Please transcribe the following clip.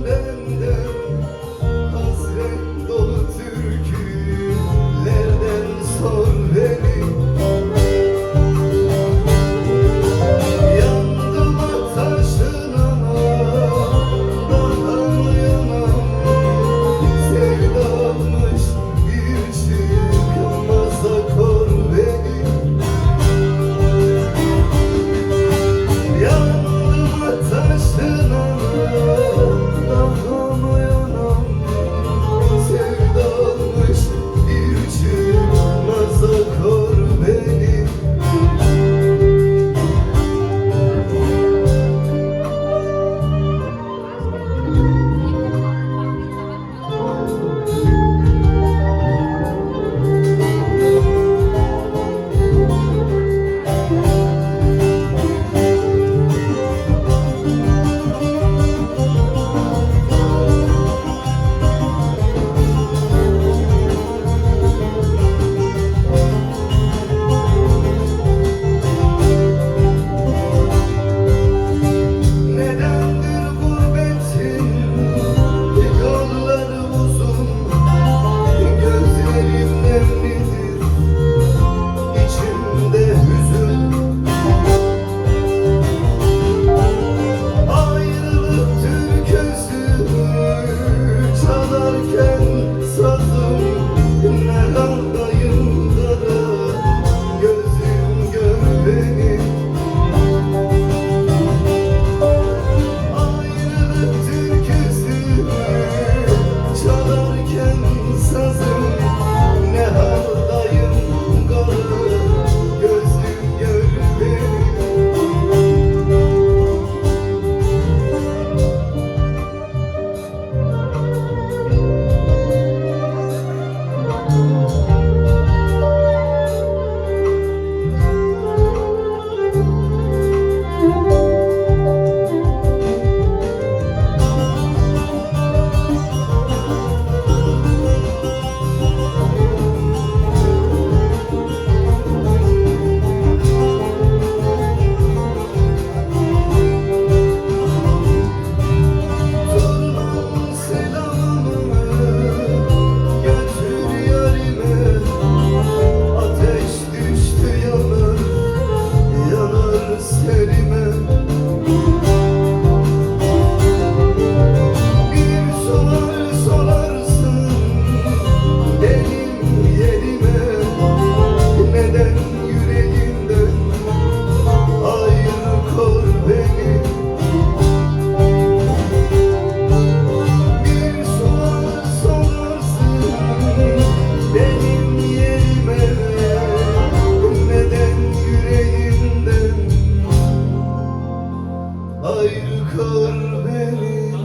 benden hasret dolu türkülerden sor beni. Yandım ateşin ama daha yanam, sevdamış bir çıkmaza kor beni. Yandım ateşin ama daha yanam, sevdamış bir çıkmaza kor beni. Nedendir gurbetin yolları uzun, gözlerim nemlidir, içimde hüzün. Ayrılık türküsü çalarken sazım, ne haldayım kara gözüm gör beni. Ayrılık türküsü çalarken sazım, ne haldayım kara gözüm gör beni. Sormam selamımı götür yarime, ateş düştü yanar, yanar serime. Bir sorar sorarsın benim yerime, neden yüreğimden ayrı kor beni. Bir sorar sorarsın benim yerime, neden yüreğimden ayrı kor beni.